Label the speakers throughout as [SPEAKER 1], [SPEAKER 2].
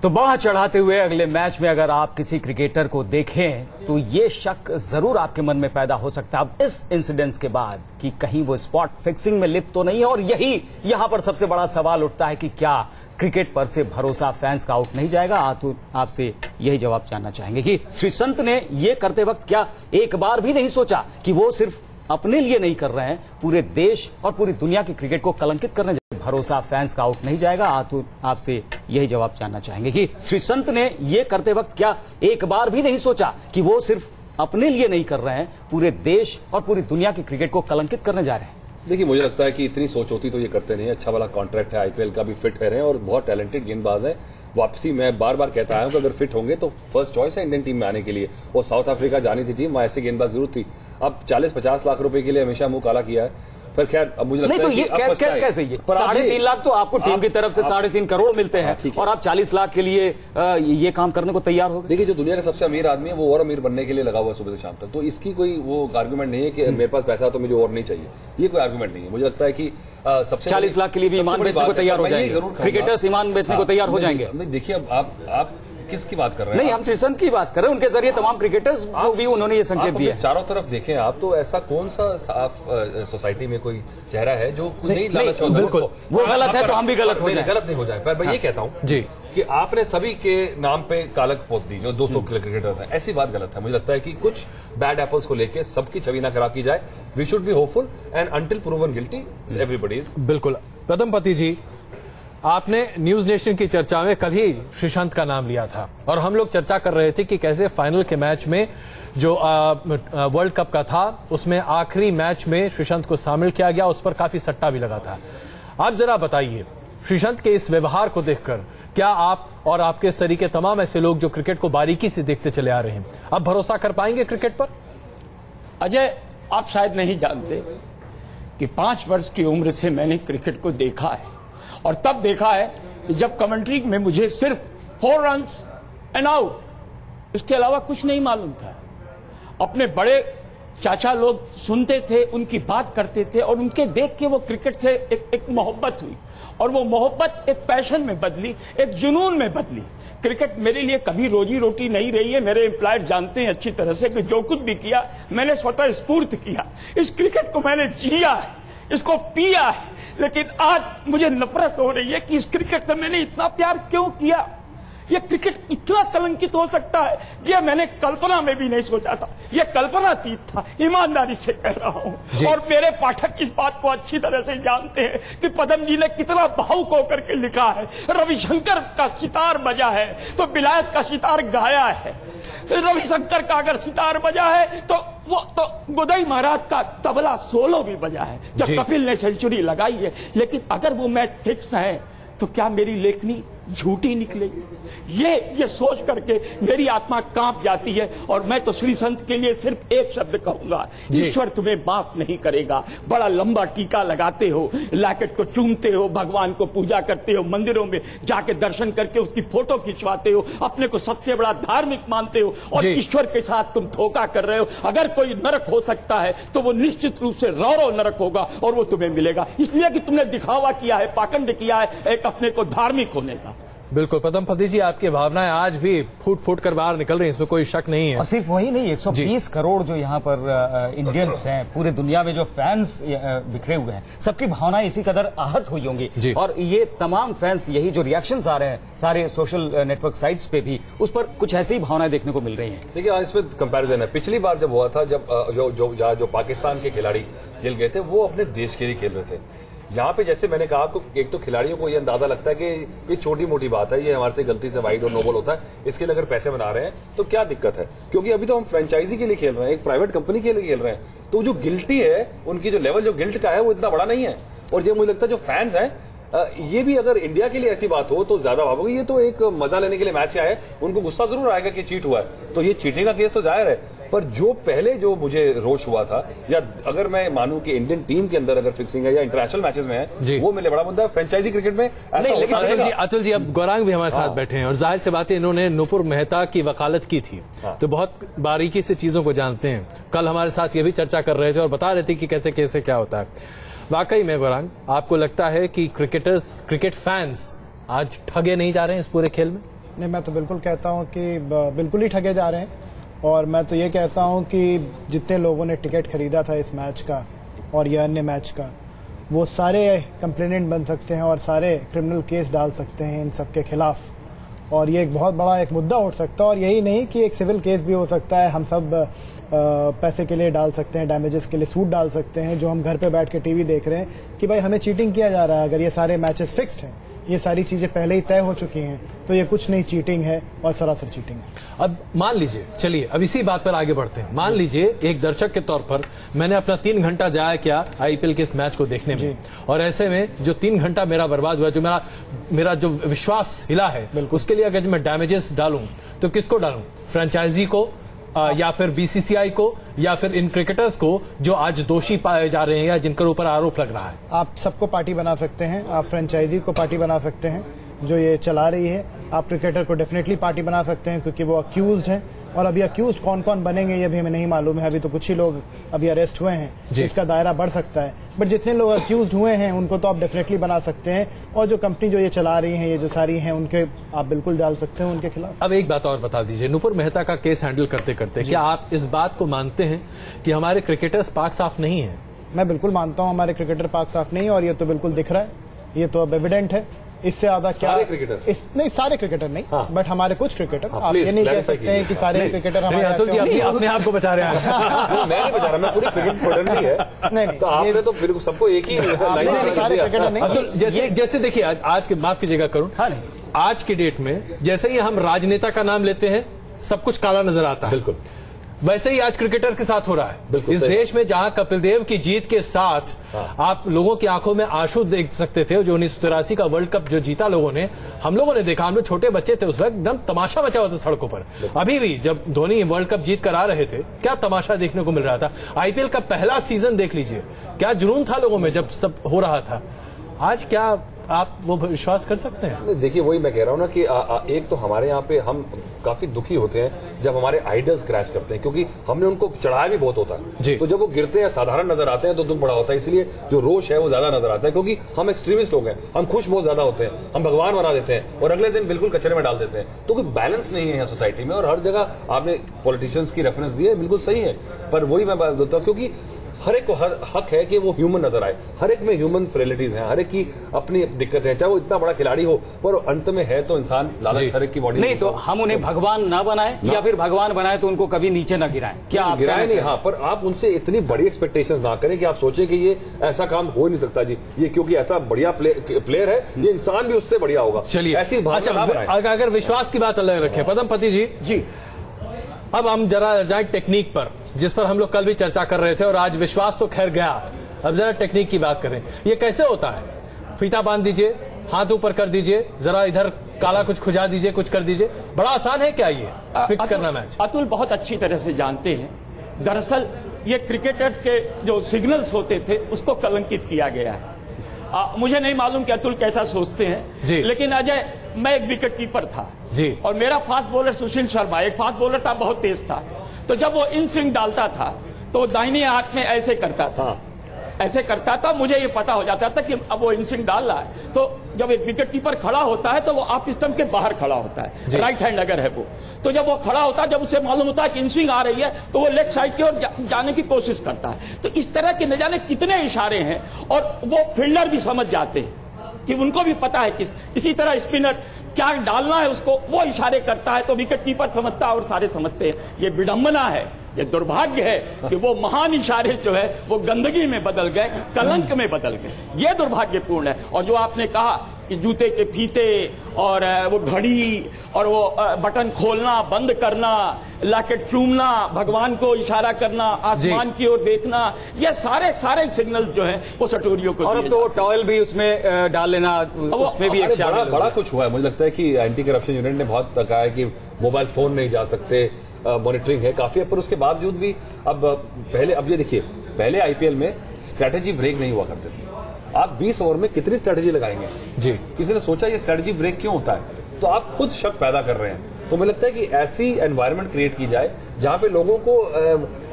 [SPEAKER 1] तो बाह चढ़ाते हुए अगले मैच में अगर आप किसी क्रिकेटर को देखें तो ये शक जरूर आपके मन में पैदा हो सकता है अब इस इंसिडेंस के बाद कि कहीं वो स्पॉट फिक्सिंग में लिप्त तो नहीं है। और यही यहां पर सबसे बड़ा सवाल उठता है कि क्या क्रिकेट पर से भरोसा फैंस का आउट नहीं जाएगा। तो आपसे यही जवाब जानना चाहेंगे कि श्रीसंत ने ये करते वक्त क्या एक बार भी नहीं सोचा कि वो सिर्फ अपने लिए नहीं कर रहे हैं, पूरे देश और पूरी दुनिया की क्रिकेट को कलंकित करने भरोसा फैंस का आउट नहीं जाएगा। तो आपसे यही जवाब जानना चाहेंगे कि श्रीसंत ने ये करते वक्त क्या एक बार भी नहीं सोचा कि वो सिर्फ अपने लिए नहीं कर रहे हैं, पूरे देश और पूरी दुनिया की क्रिकेट को कलंकित करने जा रहे हैं।
[SPEAKER 2] देखिए, मुझे लगता है कि इतनी सोच होती तो ये करते नहीं है। अच्छा वाला कॉन्ट्रैक्ट है, आईपीएल का भी फिट है और बहुत टैलेंटेड गेंदबाज है। वापसी मैं बार बार कहता आया हूं कि अगर फिट होंगे तो फर्स्ट चॉइस है इंडियन टीम में आने के लिए। वो साउथ अफ्रीका जानी थी टीम, वहां ऐसे गेंदबाज जरूर थी। अब 40-50 लाख रुपए के लिए हमेशा मुंह काला किया है। फिर खैर अब मुझे लगता है
[SPEAKER 1] कि कैसे ये 3.5 लाख तो आपको टीम की तरफ से 3.5 करोड़ मिलते हैं और आप 40 लाख के लिए ये काम करने को तैयार हो गए।
[SPEAKER 2] देखिए, जो दुनिया का सबसे अमीर आदमी है वो और अमीर बनने के लिए लगा हुआ सुबह से शाम तक। तो इसकी कोई वो आर्गुमेंट नहीं है कि मेरे पास पैसा तो मुझे और नहीं चाहिए। ये कोई आर्गुमेंट नहीं है। मुझे लगता है कि सबसे
[SPEAKER 1] 40 लाख के लिए भी ईमान बेचने को तैयार हो जाएंगे, क्रिकेटर्स ईमान बेचने को तैयार हो जाएंगे।
[SPEAKER 2] देखिए, अब आप किसकी बात कर रहे हैं?
[SPEAKER 1] नहीं, हम श्रीसंत की बात कर रहे हैं। उनके जरिए तमाम क्रिकेटर्स को भी उन्होंने ये संकेत दिया।
[SPEAKER 2] चारों तरफ देखें आप तो ऐसा कौन सा साफ सोसाइटी में कोई चेहरा है जो नहीं लाना चाहता?
[SPEAKER 1] बिल्कुल वो गलत है तो हम भी गलत हो जाए।
[SPEAKER 2] गलत नहीं हो जाए। पर मैं ये कहता हूँ जी कि आपने सभी के नाम पे कालक पोत दी जो 200 क्रिकेटर हैं। ऐसी बात गलत है। मुझे लगता है कि कुछ बैड एपल्स को लेकर सबकी छवि ना खराब की जाए। We should be hopeful and until proven guilty everybody is.
[SPEAKER 3] बिल्कुल। पदमपति जी, आपने न्यूज नेशन की चर्चा में कल ही श्रीसंत का नाम लिया था और हम लोग चर्चा कर रहे थे कि कैसे फाइनल के मैच में जो वर्ल्ड कप का था उसमें आखिरी मैच में श्रीसंत को शामिल किया गया, उस पर काफी सट्टा भी लगा था। आप जरा बताइए, श्रीसंत के इस व्यवहार को देखकर क्या आप और आपके सरीके तमाम ऐसे लोग जो क्रिकेट को बारीकी से देखते चले आ रहे हैं, अब भरोसा कर पाएंगे क्रिकेट पर?
[SPEAKER 4] अजय, आप शायद नहीं जानते कि 5 वर्ष की उम्र से मैंने क्रिकेट को देखा है और तब देखा है कि जब कमेंट्री में मुझे सिर्फ 4 रन्स एंड आउट, इसके अलावा कुछ नहीं मालूम था। अपने बड़े चाचा लोग सुनते थे, उनकी बात करते थे और उनके देख के वो क्रिकेट से एक मोहब्बत हुई और वो मोहब्बत एक पैशन में बदली, एक जुनून में बदली। क्रिकेट मेरे लिए कभी रोजी रोटी नहीं रही है। मेरे एम्प्लॉयज जानते हैं अच्छी तरह से कि जो कुछ भी किया मैंने स्वतः स्फूर्त किया। इस क्रिकेट को मैंने जिया है, इसको पिया है। लेकिन आज मुझे नफरत हो रही है कि इस क्रिकेट से मैंने इतना प्यार क्यों किया। ये क्रिकेट इतना कलंकित हो सकता है, ये मैंने कल्पना में भी नहीं सोचा था। ये कल्पनातीत था, ईमानदारी से कह रहा हूं। और मेरे पाठक इस बात को अच्छी तरह से जानते हैं कि पदम जी ने कितना भावुक होकर के लिखा है। रविशंकर का सितार बजा है तो विलायत का सितार गाया है। रविशंकर का अगर सितार बजा है तो वो तो गोदई महाराज का तबला सोलो भी बजा है जब कपिल ने सेंचुरी लगाई है। लेकिन अगर वो मैच फिक्स है तो क्या मेरी लेखनी झूठी निकलेगी? ये सोच करके मेरी आत्मा कांप जाती है। और मैं तो श्रीसंत के लिए सिर्फ एक शब्द कहूंगा, ईश्वर तुम्हें माफ नहीं करेगा। बड़ा लंबा टीका लगाते हो, लैकेट को चूमते हो, भगवान को पूजा करते हो, मंदिरों में जाके दर्शन करके उसकी फोटो खिंचवाते हो, अपने को सबसे बड़ा धार्मिक मानते हो और ईश्वर के साथ तुम धोखा कर रहे हो। अगर कोई नरक हो सकता है तो वो निश्चित रूप से रौरव नरक होगा और वो तुम्हें मिलेगा, इसलिए कि तुमने दिखावा किया है, पाखंड किया है एक अपने को धार्मिक होने का।
[SPEAKER 3] बिल्कुल पदमपति जी, आपकी भावनाएं आज भी फूट फूट कर बाहर निकल रही हैं, इसमें कोई शक नहीं है।
[SPEAKER 1] और सिर्फ वही नहीं, 120 करोड़ जो यहाँ पर इंडियंस हैं, पूरे दुनिया में जो फैंस बिखरे हुए हैं, सबकी भावनाएं इसी कदर आहत हुई होंगी। और ये तमाम फैंस, यही जो रिएक्शंस आ रहे हैं सारे सोशल नेटवर्क साइट्स पे भी, उस पर कुछ ऐसी ही भावनाएं देखने को मिल रही हैं।
[SPEAKER 2] देखिए, आज इसमें कंपैरिजन है। पिछली बार जब हुआ था, जब जो पाकिस्तान के खिलाड़ी खेल गए थे वो अपने देश के लिए खेल रहे थे। यहाँ पे जैसे मैंने कहा आपको, एक तो खिलाड़ियों को ये अंदाजा लगता है कि ये छोटी मोटी बात है, ये हमारे से गलती से वाइड और नोबल होता है, इसके लिए अगर पैसे बना रहे हैं तो क्या दिक्कत है? क्योंकि अभी तो हम फ्रेंचाइजी के लिए खेल रहे हैं, एक प्राइवेट कंपनी के लिए खेल रहे हैं। तो जो गिल्टी है, उनकी जो लेवल जो गिल्ट का है वो इतना बड़ा नहीं है। और ये मुझे लगता है जो फैंस हैं, ये भी अगर इंडिया के लिए ऐसी बात हो तो ज्यादा भावोगे। ये तो एक मजा लेने के लिए मैच आया है, उनको गुस्सा जरूर आएगा कि चीट हुआ है, तो ये चीटिंग का केस तो जाहिर है। पर जो पहले जो मुझे रोष हुआ था, या अगर मैं मानूं कि इंडियन टीम के अंदर अगर फिक्सिंग है या इंटरनेशनल मैचेस में है, वो मेरे बड़ा मुद्दा है। फ्रेंचाइजी क्रिकेट में ऐसा
[SPEAKER 3] लेकिन अतुल जी अब गौरांग भी हमारे साथ बैठे हैं और जाहिर सी बात है इन्होंने नुपुर मेहता की वकालत की थी, तो बहुत बारीकी से चीजों को जानते हैं। कल हमारे साथ ये भी चर्चा कर रहे थे और बता रहे थे कि कैसे कैसे क्या होता है। वाकई में गौरांग, आपको लगता है कि क्रिकेट फैंस आज ठगे नहीं जा रहे हैं इस पूरे खेल में?
[SPEAKER 5] नहीं, मैं तो बिल्कुल कहता हूं कि बिल्कुल ही ठगे जा रहे हैं। और मैं तो ये कहता हूं कि जितने लोगों ने टिकट खरीदा था इस मैच का और ये अन्य मैच का, वो सारे कंप्लेनेंट बन सकते हैं और सारे क्रिमिनल केस डाल सकते हैं इन सब के खिलाफ। और ये एक बहुत बड़ा एक मुद्दा उठ सकता है। और यही नहीं कि एक सिविल केस भी हो सकता है। हम सब पैसे के लिए डाल सकते हैं, डैमेजेस के लिए सूट डाल सकते हैं, जो हम घर पे बैठ के टीवी देख रहे हैं कि भाई हमें चीटिंग किया जा रहा है। अगर ये सारे मैचेस फिक्स्ड हैं, ये सारी चीजें पहले ही तय हो चुकी हैं, तो ये कुछ नहीं चीटिंग है और सरासर चीटिंग है।
[SPEAKER 3] अब मान लीजिए, चलिए अब इसी बात पर आगे बढ़ते हैं। मान लीजिए एक दर्शक के तौर पर मैंने अपना 3 घंटा जाया किया आईपीएल के इस मैच को देखने में, और ऐसे में जो 3 घंटा मेरा बर्बाद हुआ, जो मेरा जो विश्वास हिला है, उसके लिए अगर मैं डैमेजेस डालूं तो किसको डालूं? फ्रेंचाइजी को या फिर बीसीसीआई को या फिर इन क्रिकेटर्स को जो आज दोषी पाए जा रहे हैं या जिनके ऊपर आरोप लग रहा है?
[SPEAKER 5] आप सबको पार्टी बना सकते हैं। आप फ्रेंचाइजी को पार्टी बना सकते हैं जो ये चला रही है। आप क्रिकेटर को डेफिनेटली पार्टी बना सकते हैं क्योंकि वो अक्यूज्ड हैं। और अभी अक्यूज्ड कौन कौन बनेंगे ये भी हमें नहीं मालूम है। अभी तो कुछ ही लोग अभी अरेस्ट हुए हैं, इसका दायरा बढ़ सकता है। बट जितने लोग अक्यूज्ड हुए हैं उनको तो आप डेफिनेटली बना सकते हैं। और जो कंपनी जो ये चला रही है, ये जो सारी हैं, उनके आप बिल्कुल डाल सकते हैं उनके खिलाफ।
[SPEAKER 3] अब एक बात और बता दीजिए, नुपुर मेहता का केस हैंडल करते करते क्या आप इस बात को मानते हैं कि हमारे क्रिकेटर्स पाक साफ नहीं है?
[SPEAKER 5] मैं बिल्कुल मानता हूं हमारे क्रिकेटर पाक साफ नहीं है, और ये तो बिल्कुल दिख रहा है, ये तो अब एविडेंट है। इससे ज्यादा क्या
[SPEAKER 2] सारे क्रिकेटर?
[SPEAKER 5] नहीं, सारे क्रिकेटर नहीं, बट हमारे कुछ क्रिकेटर। आप
[SPEAKER 2] प्लीज
[SPEAKER 5] ये नहीं कह
[SPEAKER 2] clarify
[SPEAKER 5] सकते हैं कि सारे क्रिकेटर हमारे
[SPEAKER 3] अतुल जी
[SPEAKER 5] ऐसे
[SPEAKER 3] अपने आप को बचा रहे हैं।
[SPEAKER 2] मैं नहीं बता रहा, मैं पूरी क्रिकेट स्टूडेंट नहीं है।
[SPEAKER 5] नहीं,
[SPEAKER 2] तो आपने तो बिल्कुल सबको एक ही लाइन में
[SPEAKER 5] सारे क्रिकेटर नहीं।
[SPEAKER 3] अतुल जैसे देखिए आज के, माफ कीजिएगा करुण, आज की डेट में जैसे ही हम राजनेता का नाम लेते हैं सब कुछ काला नजर आता है।
[SPEAKER 2] बिल्कुल
[SPEAKER 3] वैसे ही आज क्रिकेटर के साथ हो रहा है। इस देश में जहां कपिल देव की जीत के साथ आप लोगों की आंखों में आंसू देख सकते थे, जो 1983 का वर्ल्ड कप जो जीता लोगों ने, हम लोगों ने देखा, हम लोग छोटे बच्चे थे उस वक्त, एकदम तमाशा मचा हुआ था सड़कों पर। अभी भी जब धोनी वर्ल्ड कप जीत कर आ रहे थे, क्या तमाशा देखने को मिल रहा था। आईपीएल का पहला सीजन देख लीजिए, क्या जुनून था लोगों में जब सब हो रहा था। आज क्या आप वो विश्वास कर सकते हैं?
[SPEAKER 2] देखिए, वही मैं कह रहा हूं ना कि एक तो हमारे यहाँ पे हम काफी दुखी होते हैं जब हमारे आइडल्स क्रैश करते हैं, क्योंकि हमने उनको चढ़ाया भी बहुत होता है। तो जब वो गिरते हैं, साधारण नजर आते हैं, तो दुख बड़ा होता है। इसलिए जो रोष है वो ज्यादा नजर आता है, क्योंकि हम एक्सट्रीमिस्ट लोग हैं, हम खुश बहुत ज्यादा होते हैं, हम भगवान बना देते हैं और अगले दिन बिल्कुल कचरे में डाल देते हैं। तो कोई बैलेंस नहीं है यहाँ सोसाइटी में। और हर जगह आपने पॉलिटिशियंस की रेफरेंस दी है, बिल्कुल सही है, पर वही मैं बात बोलता हूँ, क्योंकि हर एक को हक है कि वो ह्यूमन नजर आए। हर एक में ह्यूमन फ्रेलिटीज हैं, हर एक की अपनी दिक्कत है, चाहे वो इतना बड़ा खिलाड़ी हो, पर अंत में है तो इंसान। लालच हर एक की बॉडी
[SPEAKER 1] नहीं, तो हम उन्हें भगवान ना बनाएं या फिर भगवान बनाए तो उनको कभी नीचे ना गिराएं। क्या आप
[SPEAKER 2] गिराए नहीं? हाँ, पर आप उनसे इतनी बड़ी एक्सपेक्टेशंस ना करें कि आप सोचें कि ये ऐसा काम हो ही नहीं सकता जी, ये क्योंकि ऐसा बढ़िया प्लेयर है, ये इंसान भी उससे बढ़िया होगा।
[SPEAKER 3] चलिए,
[SPEAKER 2] ऐसी
[SPEAKER 3] अगर विश्वास की बात अलग रखें, पद्मपति जी, अब हम जरा जाए टेक्निक पर, जिस पर हम लोग कल भी चर्चा कर रहे थे, और आज विश्वास तो खैर गया। अब जरा टेक्निक की बात करें। ये कैसे होता है? फीता बांध दीजिए, हाथ ऊपर कर दीजिए, जरा इधर काला कुछ खुजा दीजिए, कुछ कर दीजिए। बड़ा आसान है क्या ये फिक्स करना मैच?
[SPEAKER 4] अतुल बहुत अच्छी तरह से जानते हैं। दरअसल ये क्रिकेटर्स के जो सिग्नल्स होते थे उसको कलंकित किया गया है। मुझे नहीं मालूम कि अतुल कैसा सोचते हैं, लेकिन अजय, मैं एक विकेट कीपर था
[SPEAKER 3] जी,
[SPEAKER 4] और मेरा फास्ट बॉलर सुशील शर्मा एक फास्ट बॉलर था, बहुत तेज था। तो जब वो इन स्विंग डालता था तो दाहिने हाथ में ऐसे करता था, ऐसे करता था। मुझे ये पता हो जाता था कि अब वो इन स्विंग डाल रहा है। तो जब एक विकेट कीपर खड़ा होता है तो वो ऑफ स्टंप के बाहर खड़ा होता है, राइट हैंड अगर है वो, तो जब वो खड़ा होता है, जब उसे मालूम होता है कि इन स्विंग आ रही है, तो वो लेफ्ट साइड की ओर जाने की कोशिश करता है। तो इस तरह के न जाने कितने इशारे हैं, और वो फील्डर भी समझ जाते हैं कि उनको भी पता है कि इसी तरह स्पिनर क्या डालना है उसको, वो इशारे करता है तो विकेट कीपर समझता है और सारे समझते हैं। ये विडंबना है, ये दुर्भाग्य है कि वो महान इशारे जो है वो गंदगी में बदल गए, कलंक में बदल गए। ये दुर्भाग्यपूर्ण है। और जो आपने कहा कि जूते के फीते और वो घड़ी और वो बटन खोलना बंद करना, लैकेट चूमना, भगवान को इशारा करना, आसमान की ओर देखना, ये सारे सिग्नल जो है वो सटोरियों को।
[SPEAKER 1] और अब तो टॉयल भी उसमें डाल लेना, उसमें भी एक
[SPEAKER 2] बड़ा कुछ हुआ है। मुझे लगता है कि एंटी करप्शन यूनिट ने बहुत कहा है कि मोबाइल फोन नहीं जा सकते, मॉनिटरिंग है काफी, पर उसके बावजूद भी अब ये देखिए, पहले आईपीएल में स्ट्रेटेजी ब्रेक नहीं हुआ करते थे। आप 20 ओवर में कितनी स्ट्रेटेजी लगाएंगे जी? किसी ने सोचा ये स्ट्रेटेजी ब्रेक क्यों होता है? तो आप खुद शक पैदा कर रहे हैं। तो मुझे लगता है कि ऐसी एनवायरनमेंट क्रिएट की जाए जहां पे लोगों को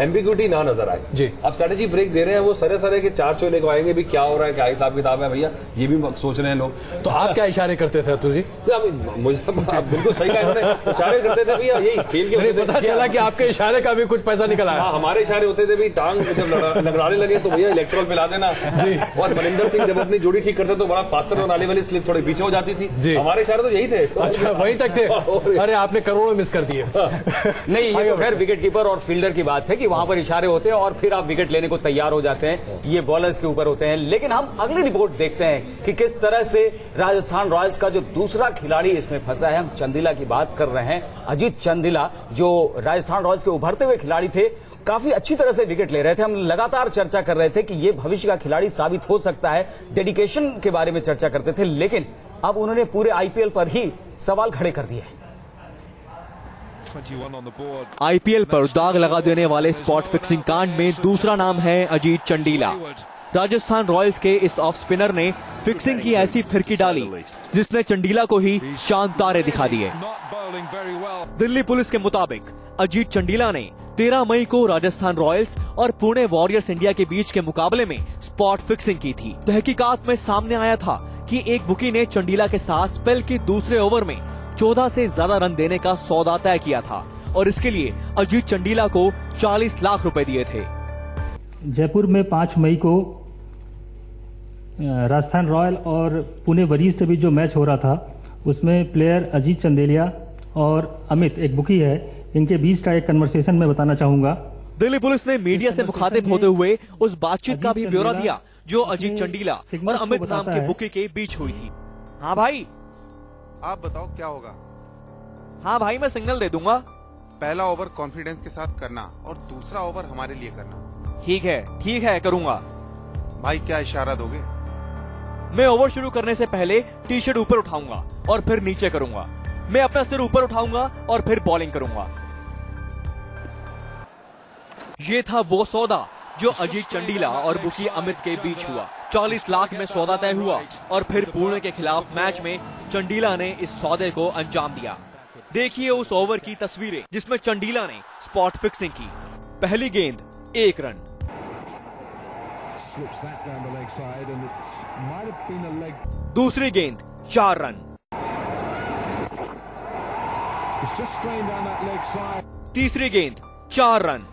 [SPEAKER 2] एम्बिग्यूटी ना नजर आए।
[SPEAKER 3] जी।
[SPEAKER 2] अब स्ट्रेटेजी ब्रेक दे रहे हैं, वो सरे के 4 चोले को आएंगे भी क्या हो रहा है, क्या हिसाब किताब है भैया, ये भी सोच रहे हैं लोग।
[SPEAKER 3] तो आप क्या इशारे करते थे अतुल जी?
[SPEAKER 2] मुझे बिल्कुल सही कहा इन्होंने, इशारे करते थे भैया, यही खेल के
[SPEAKER 3] पता चला कि आपके इशारे का भी कुछ पैसा निकल आया।
[SPEAKER 2] हाँ, हमारे इशारे होते थे भी टांग जब लगड़ाने लगे तो भैया इलेक्ट्रॉल पिला देना जी। और मनिंदर सिंह जब अपनी जोड़ी ठीक करते तो बड़ा फास्टर और नाली वाली स्लिप थोड़ी पीछे हो जाती थी जी। हमारे इशारे तो यही थे।
[SPEAKER 3] अच्छा, वहीं तक थे। अरे आपने करोड़ों मिस कर दिए।
[SPEAKER 1] नहीं, ये तो खैर विकेट कीपर और फील्डर की बात है कि वहां पर इशारे होते हैं और फिर आप विकेट लेने को तैयार हो जाते हैं, ये बॉलर्स के ऊपर होते हैं। लेकिन हम अगली रिपोर्ट देखते हैं कि किस तरह से राजस्थान रॉयल्स का जो दूसरा खिलाड़ी इसमें फंसा है। हम चंदीला की बात कर रहे हैं, अजीत चंदीला, जो राजस्थान रॉयल्स के उभरते हुए खिलाड़ी थे, काफी अच्छी तरह से विकेट ले रहे थे। हम लगातार चर्चा कर रहे थे कि ये भविष्य का खिलाड़ी साबित हो सकता है, डेडिकेशन के बारे में चर्चा करते थे, लेकिन अब उन्होंने पूरे आईपीएल पर ही सवाल खड़े कर दिए।
[SPEAKER 6] आईपीएल पर दाग लगा देने वाले स्पॉट फिक्सिंग कांड में दूसरा नाम है अजीत चंडीला। राजस्थान रॉयल्स के इस ऑफ स्पिनर ने फिक्सिंग की ऐसी फिरकी डाली जिसने चंडीला को ही चांद तारे दिखा दिए। दिल्ली पुलिस के मुताबिक अजीत चंडीला ने 13 मई को राजस्थान रॉयल्स और पुणे वॉरियर्स इंडिया के बीच के मुकाबले में स्पॉट फिक्सिंग की थी। तहकीकात में सामने आया था कि एक बुकी ने चंडीला के साथ स्पेल के दूसरे ओवर में 14 से ज्यादा रन देने का सौदा तय किया था और इसके लिए अजीत चंडीला को 40 लाख रुपए दिए थे।
[SPEAKER 7] जयपुर में 5 मई को राजस्थान रॉयल और पुणे वॉरियर्स के बीच जो मैच हो रहा था, उसमें प्लेयर अजीत चंदेलिया और अमित, एक बुकी है, इनके बीच का एक कन्वर्सेशन मैं बताना चाहूंगा।
[SPEAKER 6] दिल्ली पुलिस ने मीडिया से मुखातिब होते हुए उस बातचीत का भी ब्यौरा दिया जो अजीत चंडीला और अमित नाम के बुकी के बीच हुई थी। हाँ भाई,
[SPEAKER 8] आप बताओ क्या होगा?
[SPEAKER 6] हाँ भाई, मैं सिग्नल दे दूंगा।
[SPEAKER 8] पहला ओवर कॉन्फिडेंस के साथ करना और दूसरा ओवर हमारे लिए करना।
[SPEAKER 6] ठीक है, करूंगा।
[SPEAKER 8] भाई क्या इशारा दोगे?
[SPEAKER 6] मैं ओवर शुरू करने से पहले टी शर्ट ऊपर उठाऊंगा और फिर नीचे करूंगा। मैं अपना सिर ऊपर उठाऊंगा और फिर बॉलिंग करूंगा। ये था वो सौदा जो अजीत चंडीला और बुकी अमित के बीच हुआ। 40 लाख में सौदा तय हुआ और फिर पुणे के खिलाफ मैच में चंडीला ने इस सौदे को अंजाम दिया। देखिए उस ओवर की तस्वीरें जिसमें चंडीला ने स्पॉट फिक्सिंग की। पहली गेंद 1 रन, दूसरी गेंद 4 रन, तीसरी गेंद 4 रन,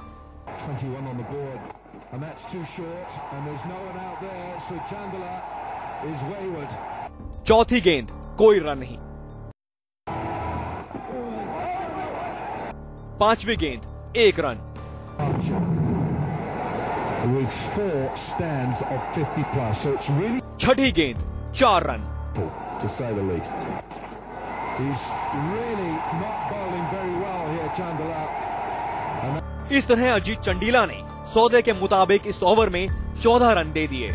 [SPEAKER 6] चौथी गेंद कोई रन नहीं, पांचवी गेंद 1 रन, छठी गेंद 4 रन। इस तरह अजीत चंडीला ने सौदे के मुताबिक इस ओवर में 14 रन दे दिए।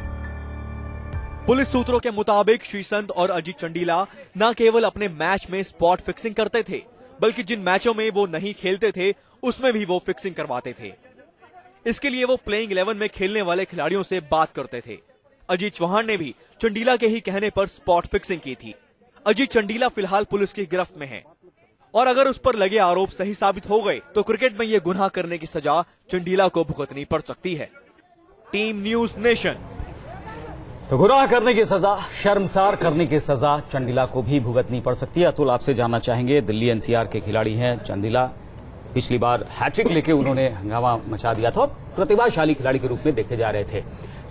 [SPEAKER 6] पुलिस सूत्रों के मुताबिक श्रीसंत और अजीत चंडीला न केवल अपने मैच में स्पॉट फिक्सिंग करते थे, बल्कि जिन मैचों में वो नहीं खेलते थे उसमें भी वो फिक्सिंग करवाते थे। इसके लिए वो प्लेइंग 11 में खेलने वाले खिलाड़ियों से बात करते थे। अजीत चौहान ने भी चंडीला के ही कहने पर स्पॉट फिक्सिंग की थी। अजीत चंडीला फिलहाल पुलिस की गिरफ्त में है और अगर उस पर लगे आरोप सही साबित हो गए तो क्रिकेट में ये गुनाह करने की सजा चंडीला को भुगतनी पड़ सकती है। Team news nation.
[SPEAKER 1] तो गुनाह करने की सजा, शर्मसार करने की सजा चंडीला को भी भुगतनी पड़ सकती है। अतुल, आपसे जानना चाहेंगे, दिल्ली एनसीआर के खिलाड़ी हैं चंडीला, पिछली बार हैट्रिक लेके उन्होंने हंगामा मचा दिया था और प्रतिभाशाली खिलाड़ी के रूप में देखे जा रहे थे,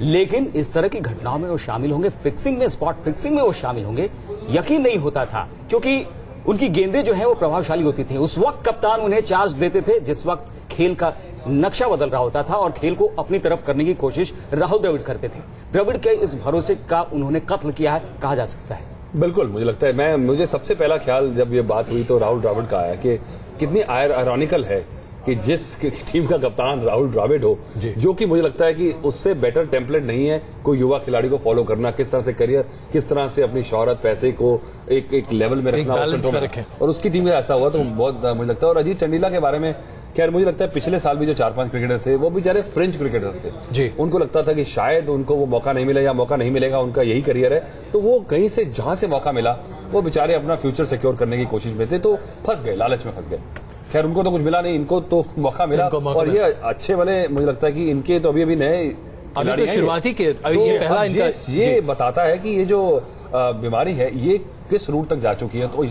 [SPEAKER 1] लेकिन इस तरह की घटनाओं में वो शामिल होंगे, फिक्सिंग में, स्पॉट फिक्सिंग में वो शामिल होंगे, यकीन नहीं होता था, क्योंकि उनकी गेंदें जो है वो प्रभावशाली होती थी। उस वक्त कप्तान उन्हें चार्ज देते थे जिस वक्त खेल का नक्शा बदल रहा होता था और खेल को अपनी तरफ करने की कोशिश राहुल द्रविड़ करते थे। द्रविड़ के इस भरोसे का उन्होंने कत्ल किया है, कहा जा सकता है।
[SPEAKER 2] बिल्कुल, मुझे लगता है, मुझे सबसे पहला ख्याल जब ये बात हुई तो राहुल द्रविड़ का आया कि कितनी आयरॉनिकल है कि जिस टीम का कप्तान राहुल द्रविड़ हो, जो कि मुझे लगता है कि उससे बेटर टेम्पलेट नहीं है कोई युवा खिलाड़ी को फॉलो करना, किस तरह से करियर, किस तरह से अपनी शोहरत, पैसे को एक लेवल में रखना, और उसकी टीम में ऐसा हुआ तो बहुत मुझे लगता है। और अजीत चंडीला के बारे में खैर मुझे लगता है पिछले साल भी जो 4-5 क्रिकेटर थे वो बेचारे फ्रेंच क्रिकेटर्स थे जी, उनको लगता था कि शायद उनको वो मौका नहीं मिला या मौका नहीं मिलेगा, उनका यही करियर है, तो वो कहीं से जहां से मौका मिला वो बेचारे अपना फ्यूचर सिक्योर करने की कोशिश में थे, तो फंस गए, लालच में फंस गए। खैर उनको तो कुछ मिला नहीं, इनको तो मौका मिला, और ये अच्छे वाले मुझे लगता है कि इनके तो अभी नए
[SPEAKER 3] शुरुआती के ये पहला
[SPEAKER 2] ये बताता है कि ये जो बीमारी है ये किस रूट तक जा चुकी है। तो